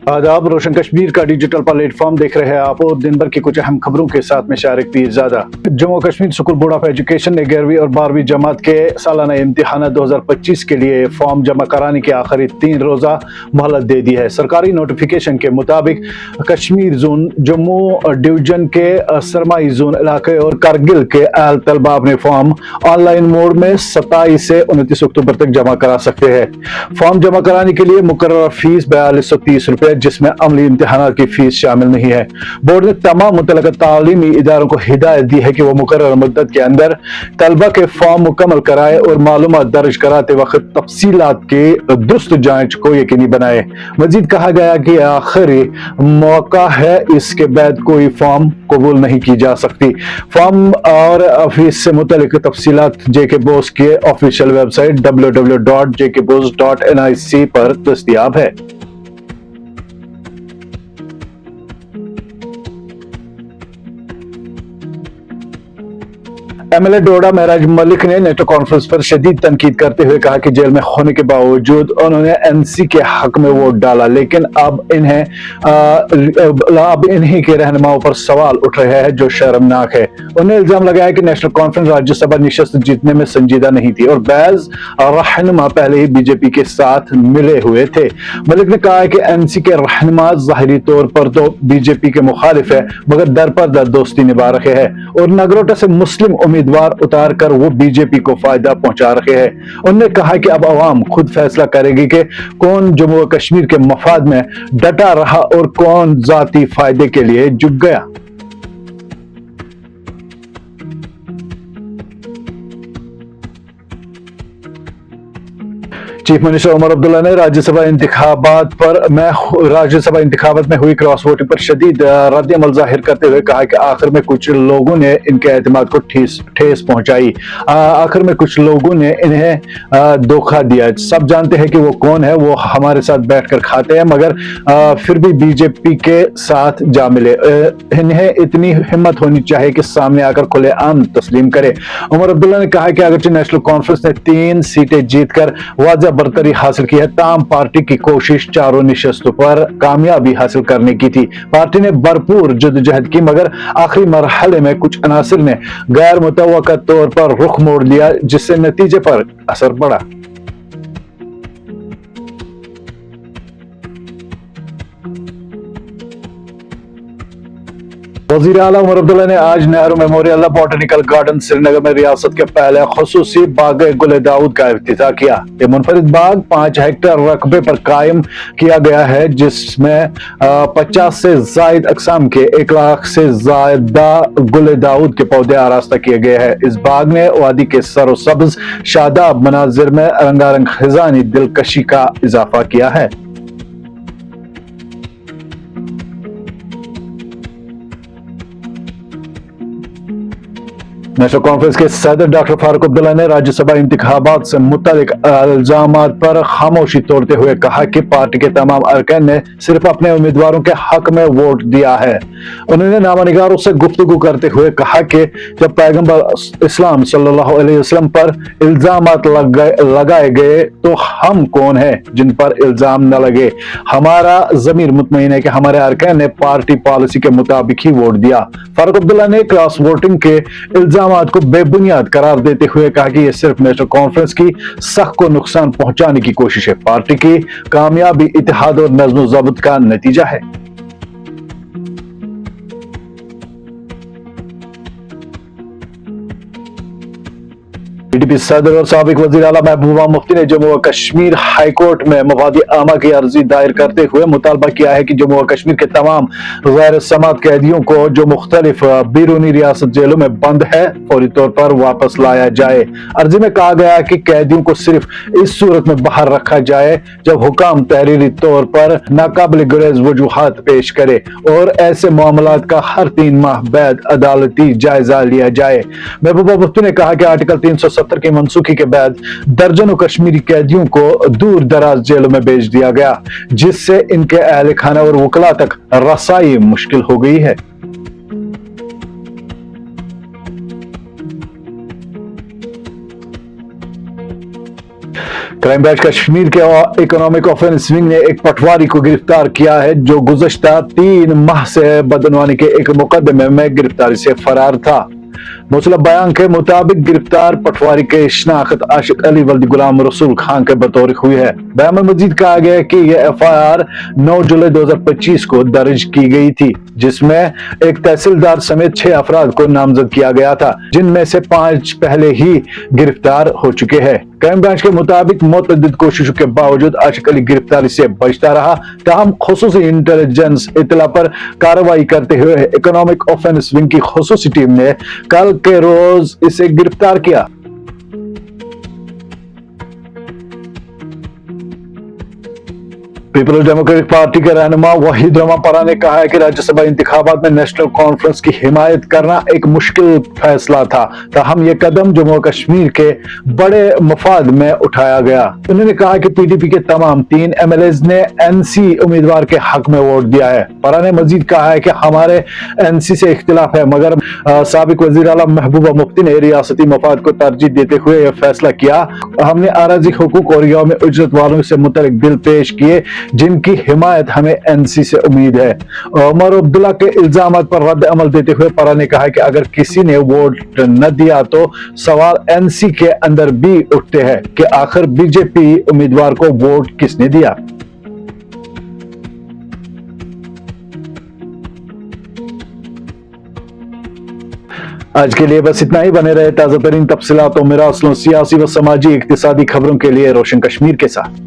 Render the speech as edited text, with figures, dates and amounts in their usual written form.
आदाब, रोशन कश्मीर का digital platform देख रहे हैं आप और दिन भर की कुछ अहम खबरों के साथ में Shariq Pirzada. Jammu Kashmir school board of education ने 11वीं और 12वीं जमात के सालाना इम्तिहान 2025 के लिए फॉर्म जमा कराने की आखिरी 3 रोजा मोहलत दे दी है। सरकारी नोटिफिकेशन के मुताबिक कश्मीर जोन, जम्मू डिवीजन के सरमाई जोन इलाके और कारगिल के अहल तलबा अपने फॉर्म ऑनलाइन मोड में 27 से 29 अक्टूबर तक जमा करा सकते हैं। फॉर्म जमा कराने के लिए मुकर्रर फीस 4230 रुपए, जिसमें अमली इम्तिहान की फीस शामिल नहीं है। बोर्ड ने तमाम मुतल्लिका तालीमी इदारों को हिदायत दी है कि वो मुकर्रर मुद्दत के अंदर तलबा के फॉर्म मुकम्मल कराए और मालूमात दर्ज कराते वक्त तफसीलात की दुरुस्त जांच को यकीनी बनाए। मजीद कहा गया कि आखिरी मौका है, इसके बाद कोई फॉर्म कबूल नहीं की जा सकती। फॉर्म और फीस से मुतल्लिक तफसीलात जेके बोस के ऑफिशियल वेबसाइट www.jkbos.nic पर दस्तयाब है। एमएलए डोडा महराज मलिक ने नेटो कॉन्फ्रेंस पर शदीद तनकीद करते हुए कहा कि जेल में होने के बावजूद उन्होंने एनसी के हक में वोट डाला, लेकिन अब इन्हीं के रहनुमाओं पर सवाल उठ रहे हैं जो शर्मनाक है। उन्होंने इल्जाम लगाया कि नेशनल कॉन्फ्रेंस राज्यसभा निशस्त जीतने में संजीदा नहीं थी और बैज रहनुमा पहले ही बीजेपी के साथ मिले हुए थे। मलिक ने कहा कि एनसी के रहनुमा जाहिरी तौर पर तो बीजेपी के मुखालिफ है, मगर दर पर दर दोस्ती निभा रहे हैं और नगरोटा से मुस्लिम उम्मीदवार उतार कर वो बीजेपी को फायदा पहुंचा रहे हैं। उन्होंने कहा कि अब अवाम खुद फैसला करेगी कि कौन जम्मू और कश्मीर के मफाद में डटा रहा और कौन जाती फायदे के लिए झुक गया। चीफ मिनिस्टर उमर अब्दुल्ला ने राज्यसभा इंतखाबात में हुई क्रॉस वोटिंग पर शदीद रद्द-ए-अमल जाहिर करते हुए कहा कि आखिर में कुछ लोगों ने इनके एतमाद को ठेस पहुंचाई। आखिर में कुछ लोगों ने इन्हें धोखा दिया। सब जानते हैं कि वो कौन है, वो हमारे साथ बैठकर खाते हैं, मगर फिर भी बीजेपी के साथ जा मिले। इन्हें इतनी हिम्मत होनी चाहिए कि सामने आकर खुलेआम तस्लीम करे। उमर अब्दुल्ला ने कहा कि अगरचे नेशनल कॉन्फ्रेंस ने 3 सीटें जीतकर वाज़ह बरतरी हासिल की है, ताम पार्टी की कोशिश चारों निशस्तों पर कामयाबी हासिल करने की थी। पार्टी ने भरपूर जद्दोजहद की, मगर आखिरी मरहले में कुछ अनासिर ने गैर मुतवक्का तौर पर रुख मोड़ लिया, जिससे नतीजे पर असर पड़ा। वज़ीर आला उमर अब्दुल्ला ने आज Nehru memorial botanical garden Srinagar में रियासत के पहले खुसूसी बाग गुल दाऊद का इफ्तिताह किया। ये मुनफरिद बाग 5 हेक्टेयर रकबे पर कायम किया गया है, जिसमें 50 से जायद अकसाम के 1 लाख से ज्यादा गुल दाऊद के पौधे आरास्ता किए गए हैं। इस बाग ने वादी के सरोसब्ज शादाब मनाजिर में रंगारंग खिजानी दिलकशी का इजाफा किया है। नेशनल कॉन्फ्रेंस के सदर डॉक्टर फारूक अब्दुल्ला ने राज्यसभा इंतखाबात से मुतालिक इल्जामात पर खामोशी तोड़ते हुए कहा कि पार्टी के तमाम अरकान ने सिर्फ अपने उम्मीदवारों के हक में वोट दिया है। उन्होंने नामनिगारों से गुफ्तगू करते हुए कहा कि जब पैगंबर इस्लाम सल्लल्लाहु अलैहि वसल्लम पर इल्जामात लगाए गए तो हम कौन हैं जिन पर इल्जाम न लगे। हमारा ज़मीर मुतमईन है कि हमारे अरकान ने पार्टी पॉलिसी के मुताबिक ही वोट दिया। फारूक अब्दुल्ला ने क्रॉस वोटिंग के इल्जाम को बेबुनियाद करार देते हुए कहा कि यह सिर्फ नेशनल कॉन्फ्रेंस की सख को नुकसान पहुंचाने की कोशिश है। पार्टी की कामयाबी इत्तेहाद और नज़्म ज़ब्त का नतीजा है। पीडीपी सदर और साबिक वज़ीर आला महबूबा मुफ्ती ने जम्मू और कश्मीर हाई कोर्ट में मवादी आमा की अर्जी दायर करते हुए मुतालबा किया है कि जम्मू और कश्मीर के तमाम गैर समात कैदियों को जो मुख्तलिफ बैरूनी रियासत जेलों में बंद है फौरी तौर पर वापस लाया जाए। अर्जी में कहा गया कि कैदियों को सिर्फ इस सूरत में बाहर रखा जाए जब हुकाम तहरीरी तौर पर नाकाबिल गुरेज वजूहात पेश करे और ऐसे मामलात का हर 3 माह बाद अदालती जायजा लिया जाए। महबूबा मुफ्ती ने कहा कि आर्टिकल 370 की मनसूखी के बाद दर्जनों कश्मीरी कैदियों को दूर दराज जेलों में भेज दिया गया, जिससे इनके अहल खाना और वकला तक रसाई मुश्किल हो गई है। क्राइम ब्रांच कश्मीर के इकोनॉमिक ऑफेंस विंग ने एक पटवारी को गिरफ्तार किया है जो गुज़श्ता 3 माह से बदनवानी के एक मुकदमे में गिरफ्तारी से फरार था। मुतलब बयान के मुताबिक गिरफ्तार पटवारी की शिनाख्त आशिक अली वल्द गुलाम रसूल खान के बतौर हुई है। बयान में मजीद कहा गया है कि यह FIR 9 जुलाई 2025 को दर्ज की गई थी, जिसमें एक तहसीलदार समेत 6 अफराद को नामजद किया गया था, जिनमें से 5 पहले ही गिरफ्तार हो चुके हैं। क्राइम ब्रांच के मुताबिक मुतअद्दिद कोशिशों के बावजूद आशिक अली गिरफ्तारी से बचता रहा। ताहम खुसूसी इंटेलिजेंस इत्तला पर कार्रवाई करते हुए इकोनॉमिक ऑफेंस विंग की खुसूसी टीम ने कल के रोज इसे गिरफ्तार किया। पीपल्स डेमोक्रेटिक पार्टी के रहनुमा वहीद रमा परा ने कहा है कि राज्यसभा इंतखाबात में नेशनल कॉन्फ्रेंस की हिमायत करना एक मुश्किल फैसला था, ताहम यह कदम जम्मू कश्मीर के बड़े मफाद में उठाया गया। उन्होंने कहा कि PDP के तमाम 3 MLAs ने NC उम्मीदवार के हक में वोट दिया है। परा ने मजीद कहा है कि हमारे NC से इख्तिलाफ है, मगर साबिक वजीर आला महबूबा मुफ्ती ने रियासती मफाद को तरजीह देते हुए यह फैसला किया। हमने आराजी हुकूक और यौम उजरत वालों से मुतल्लिक बिल पेश किए जिनकी हिमायत हमें NC से उम्मीद है। उमर अब्दुल्ला के इल्जाम पर रद्द अमल देते हुए परा ने कहा कि अगर किसी ने वोट न दिया तो सवाल NC के अंदर भी उठते हैं कि आखिर BJP उम्मीदवार को वोट किसने दिया। आज के लिए बस इतना ही। बने रहे ताजा तरीन तफसीलात और मिरासलों, सियासी व समाजी इक्तिसादी खबरों के लिए रोशन कश्मीर के साथ।